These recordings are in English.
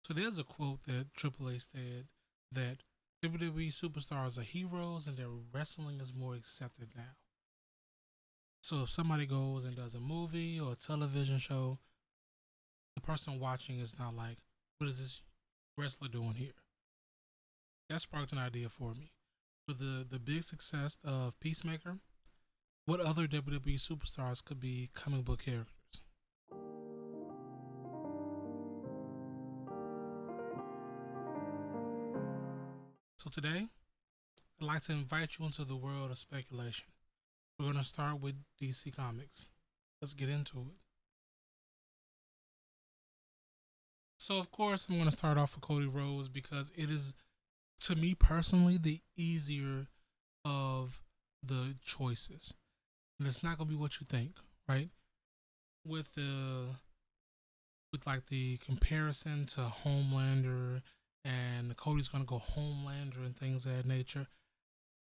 So there's a quote that Triple H said that WWE superstars are heroes and their wrestling is more accepted now. So if somebody goes and does a movie or a television show, the person watching is not like, what is this wrestler doing here? That sparked an idea for me. With the big success of Peacemaker, what other WWE superstars could be comic book characters? So today, I'd like to invite you into the world of speculation. We're going to start with DC Comics. Let's get into it. So, of course, I'm going to start off with Cody Rhodes because it is, to me personally, the easier of the choices. And it's not going to be what you think, right? With like the comparison to Homelander and Cody's going to go Homelander and things of that nature,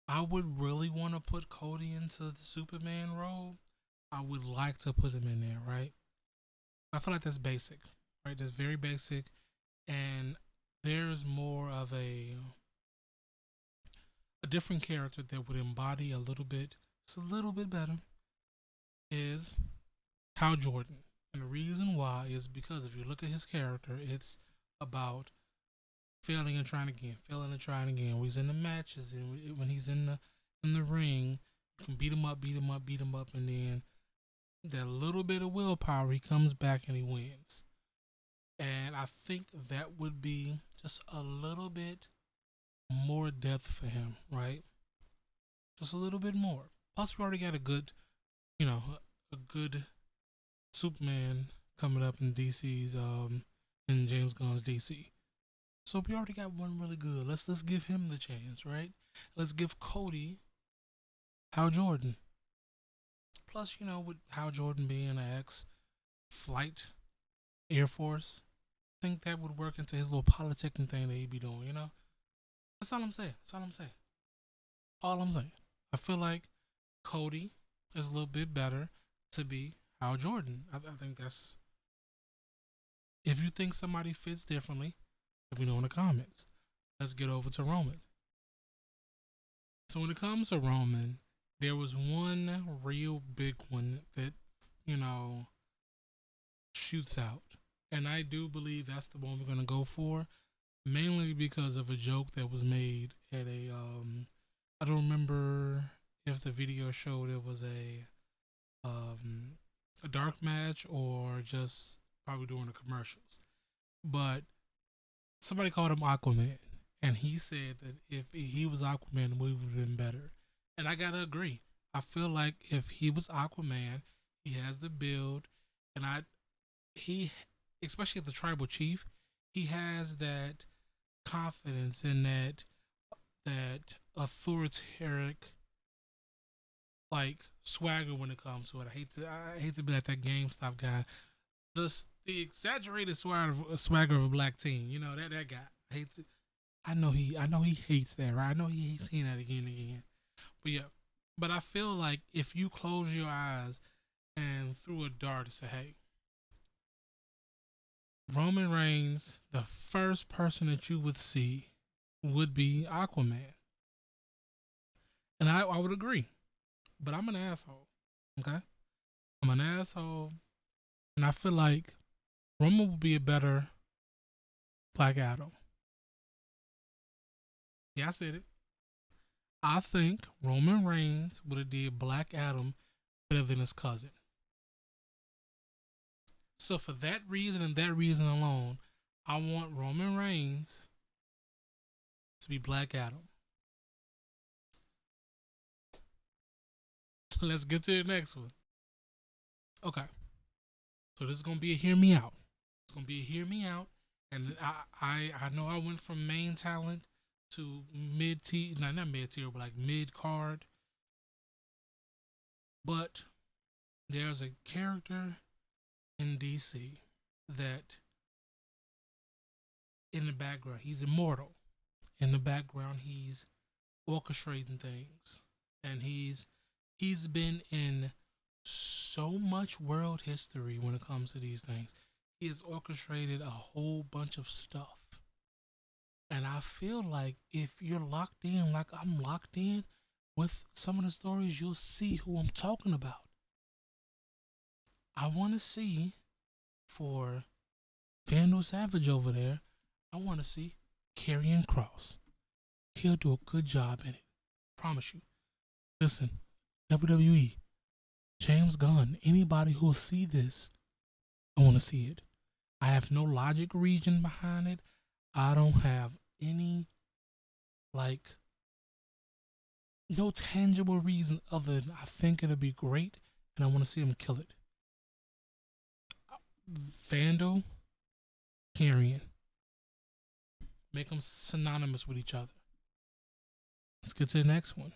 I would really want to put Cody into the Superman role. I would like to put him in there, right? I feel like that's basic, right? That's very basic, and there's more of a different character that would embody a little bit, it's a little bit better, is Hal Jordan. And the reason why is because if you look at his character, it's about failing and trying again, failing and trying again. When he's in the matches, and when he's in the ring, you can beat him up, beat him up, beat him up, and then that little bit of willpower, he comes back and he wins. And I think that would be just a little bit more depth for him, right? Just a little bit more. Plus, we already got a good, a good Superman coming up in DC's, in James Gunn's DC. So we already got one really good. Let's give him the chance, right? Let's give Cody Hal Jordan. Plus, with Hal Jordan being an ex-flight Air Force, I think that would work into his little politicking thing that he'd be doing. That's all I'm saying. That's all I'm saying. All I'm saying. I feel like Cody is a little bit better to be Hal Jordan. I think that's. If you think somebody fits differently, let me know in the comments. Let's get over to Roman. So when it comes to Roman, there was one real big one that, shoots out. And I do believe that's the one we're going to go for, mainly because of a joke that was made at I don't remember if the video showed it was a dark match or just probably during the commercials. But somebody called him Aquaman, and he said that if he was Aquaman, the movie would have been better. And I gotta agree. I feel like if he was Aquaman, he has the build, and he, especially as the tribal chief, he has that confidence and that authoritarian like swagger when it comes to it. I hate to be like that GameStop guy. The exaggerated swagger of a black teen. That guy. I know he hates that, right? I know he hates seeing that again and again. But yeah. But I feel like if you close your eyes and threw a dart and say, hey, Roman Reigns, the first person that you would see would be Aquaman. And I would agree. But I'm an asshole. Okay? I'm an asshole. And I feel like Roman would be a better Black Adam. Yeah, I said it. I think Roman Reigns would have did Black Adam better than his cousin. So for that reason and that reason alone, I want Roman Reigns to be Black Adam. Let's get to the next one. Okay. So this is gonna be a hear me out. It's gonna be a hear me out. And I know I went from main talent to mid tier, not mid tier, but like mid card. But there's a character in DC that in the background, he's immortal. In the background, he's orchestrating things. And he's been in so much world history when it comes to these things. He has orchestrated a whole bunch of stuff. And I feel like if you're locked in, like I'm locked in with some of the stories, you'll see who I'm talking about. I want to see for Vandal Savage over there, I want to see Karrion Kross. He'll do a good job in it. Promise you. Listen, WWE, James Gunn, anybody who'll see this, I want to see it. I have no logic reason behind it. I don't have any, like, no tangible reason other than I think it'll be great and I want to see him kill it. Vandal, Karrion. Make them synonymous with each other. Let's get to the next one.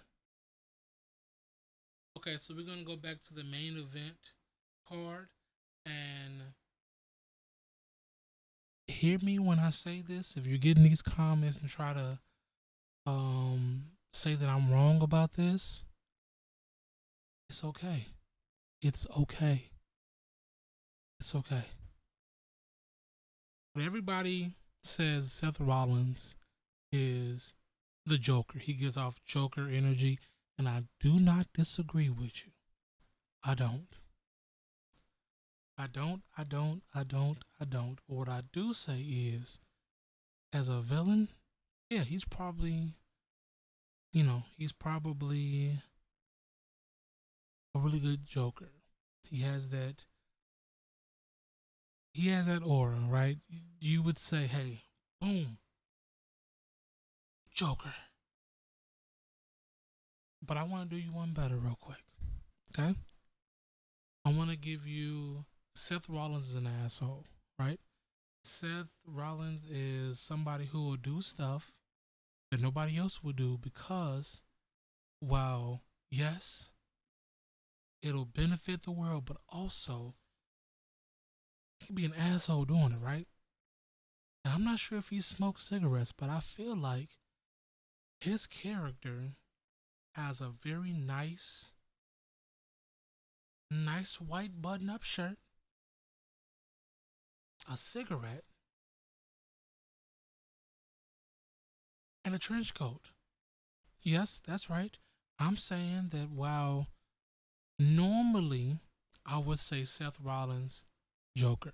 Okay, so we're going to go back to the main event card. And hear me when I say this. If you're getting these comments and try to say that I'm wrong about this, it's okay. It's okay. It's okay. But everybody says Seth Rollins is the Joker. He gives off Joker energy, and I do not disagree with you. I don't. But what I do say is, as a villain, yeah, he's probably, he's probably a really good Joker. He has that aura, right? You would say, hey, boom, Joker. But I want to do you one better real quick, okay? I want to give you Seth Rollins is an asshole, right? Seth Rollins is somebody who will do stuff that nobody else will do because, while, yes, it'll benefit the world, but also he can be an asshole doing it, right? And I'm not sure if he smokes cigarettes, but I feel like his character has a very nice white button-up shirt, a cigarette, and a trench coat. Yes, that's right. I'm saying that while normally I would say Seth Rollins, Joker,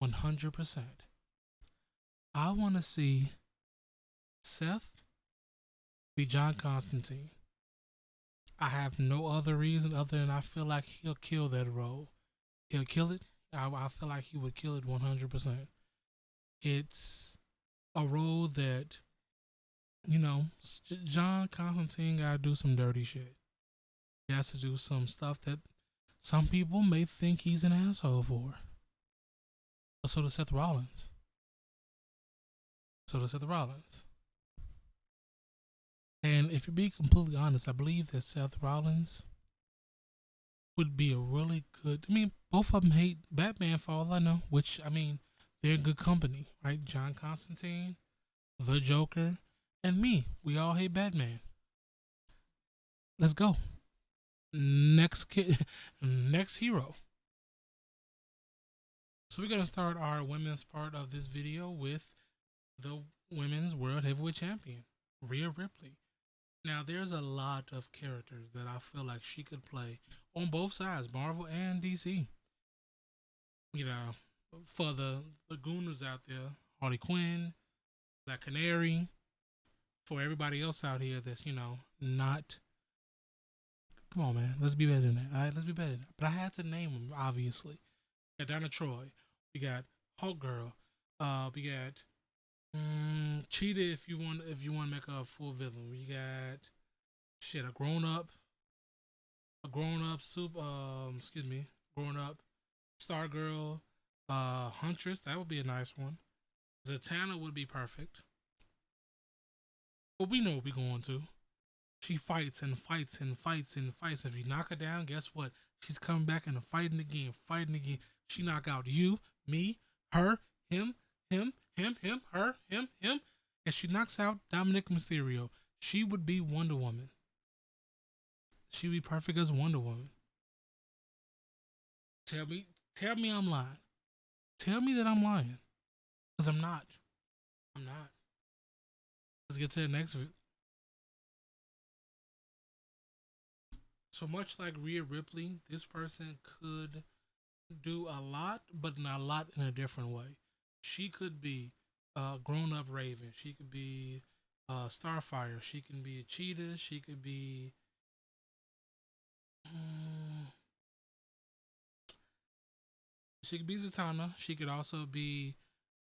100%. I want to see Seth be John Constantine. I have no other reason other than I feel like he'll kill that role. He'll kill it. I feel like he would kill it 100%. It's a role that, John Constantine got to do some dirty shit. He has to do some stuff that some people may think he's an asshole for. But so does Seth Rollins. And if you be completely honest, I believe that Seth Rollins would be a really good. I mean, both of them hate Batman for all I know, which, I mean, they're in good company, right? John Constantine, the Joker, and me. We all hate Batman. Let's go. Next hero. So we're going to start our women's part of this video with the Women's World Heavyweight Champion, Rhea Ripley. Now, there's a lot of characters that I feel like she could play on both sides, Marvel and DC. For the Gooners out there, Harley Quinn, Black Canary. For everybody else out here that's, not. Come on, man. Let's be better than that. All right, let's be better than that. But I had to name them, obviously. We got Donna Troy. We got Hulk Girl. We got Cheetah if you want to make a full villain. We got a grown up Stargirl, Huntress, that would be a nice one. Zatanna would be perfect. But we know what we're going to. She fights and fights and fights and fights. If you knock her down, guess what? She's coming back and fighting again. She knock out you, me, her, him, her, him. And she knocks out Dominic Mysterio. She would be Wonder Woman. She would be perfect as Wonder Woman. Tell me I'm lying. Tell me that I'm lying, because I'm not. I'm not. Let's get to the next. So much like Rhea Ripley, this person could do a lot, but not a lot in a different way. She could be a grown up Raven. She could be Starfire. She can be a Cheetah. She could be. mm, she could be Zatanna. She could also be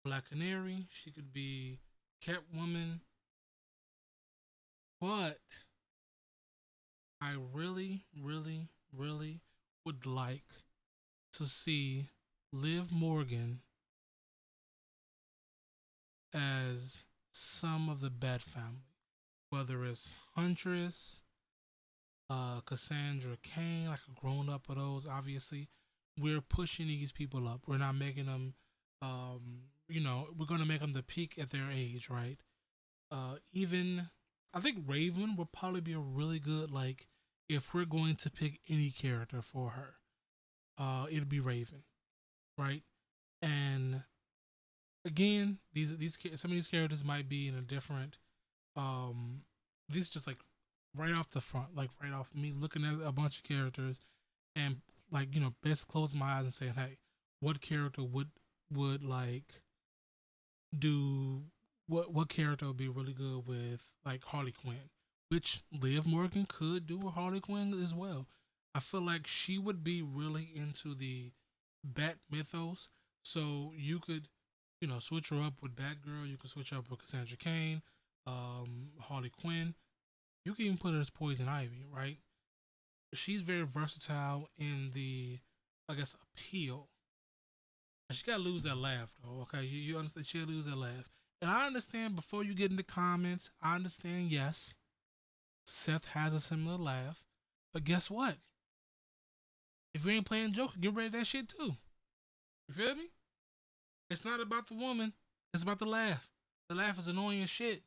Black Canary. She could be Catwoman. But I really, really, really would like to see Liv Morgan as some of the Bat family, whether it's Huntress, Cassandra Cain, like a grown up of those. Obviously, we're pushing these people up. We're not making them, we're gonna make them the peak at their age, right? Even I think Raven would probably be a really good like if we're going to pick any character for her, it'd be Raven, right? And again, these some of these characters might be in a different. This is just like right off the front, like right off me looking at a bunch of characters, and like best closing my eyes and saying, hey, what character would like do what character would be really good with like Harley Quinn, which Liv Morgan could do with Harley Quinn as well. I feel like she would be really into the Bat mythos, so you could switch her up with Batgirl. You could switch her up with Cassandra Cain, Harley Quinn. You can even put her as Poison Ivy, right? She's very versatile in the, I guess, appeal. And she gotta lose that laugh though. Okay, you understand? She gotta lose that laugh. And I understand. Before you get in the comments, I understand. Yes, Seth has a similar laugh, but guess what? If you ain't playing Joker, get rid of that shit too. You feel me? It's not about the woman. It's about the laugh. The laugh is annoying as shit.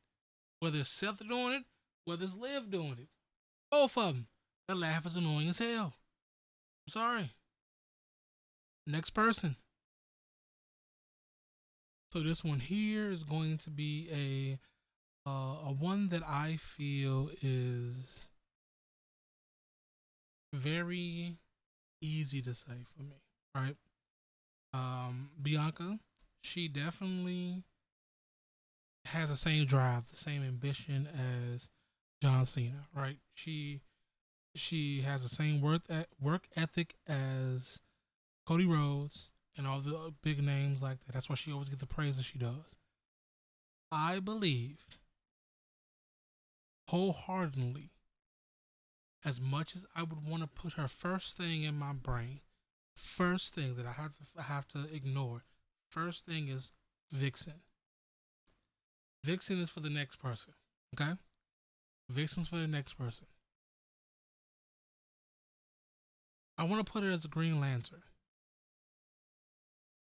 Whether it's Seth doing it, whether it's Liv doing it. Both of them. That laugh is annoying as hell. I'm sorry. Next person. So this one here is going to be a one that I feel is very easy to say for me, right? Bianca, she definitely has the same drive, the same ambition as John Cena, right? She has the same work ethic as Cody Rhodes and all the big names like that. That's why she always gets the praise that she does. I believe wholeheartedly, as much as I would want to put her first thing in my brain, first thing that I have to ignore, first thing is Vixen. Vixen is for the next person. Okay? Vixen's for the next person. I want to put her as a Green Lantern.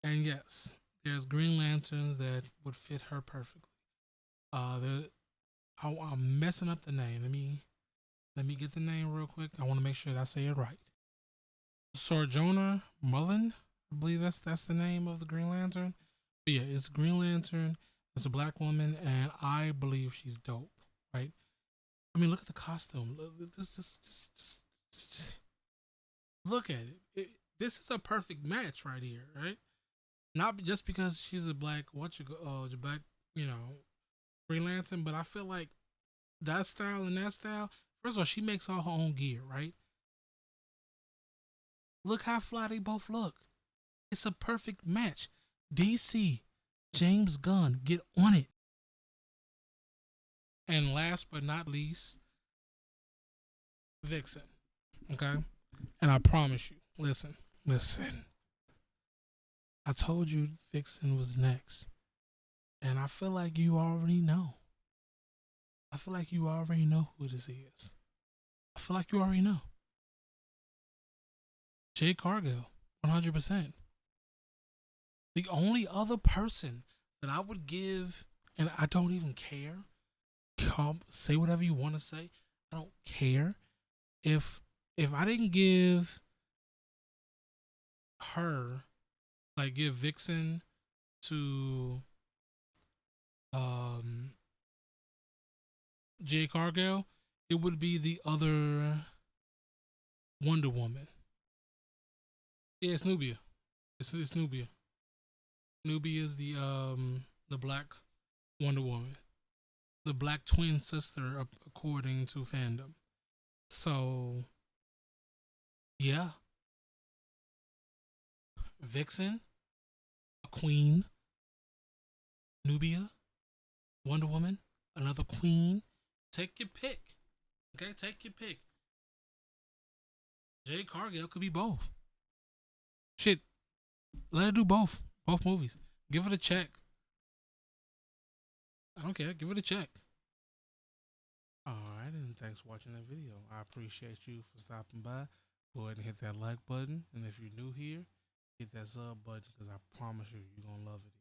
And yes, there's Green Lanterns that would fit her perfectly. I'm messing up the name. Let me get the name real quick. I want to make sure that I say it right. Sojourner Mullen, I believe that's the name of the Green Lantern. But yeah, it's Green Lantern. It's a black woman, and I believe she's dope. Right? I mean, look at the costume. Just look at it. This is a perfect match right here, right? Not just because she's a black black Green Lantern, but I feel like that style and that style. First of all, she makes all her own gear, right? Look how fly they both look. It's a perfect match. DC, James Gunn, get on it. And last but not least, Vixen. Okay? And I promise you, listen. I told you Vixen was next. And I feel like you already know. I feel like you already know who this is. I feel like you already know. Jade Cargill, 100%. The only other person that I would give, and I don't even care, say whatever you want to say, I don't care. If I didn't give her Like give Vixen to um Jay Cargill, it would be the other Wonder Woman. Yeah, it's Nubia. It's Nubia. Nubia is the black Wonder Woman, the black twin sister according to fandom. So yeah, Vixen, a queen, Nubia, Wonder Woman, another queen. Take your pick. Okay, take your pick. Jay Cargill could be both. Shit, let her do both. Both movies. Give it a check. I don't care. Give it a check. Alright, and thanks for watching that video. I appreciate you for stopping by. Go ahead and hit that like button. And if you're new here, hit that sub button because I promise you, you're going to love it.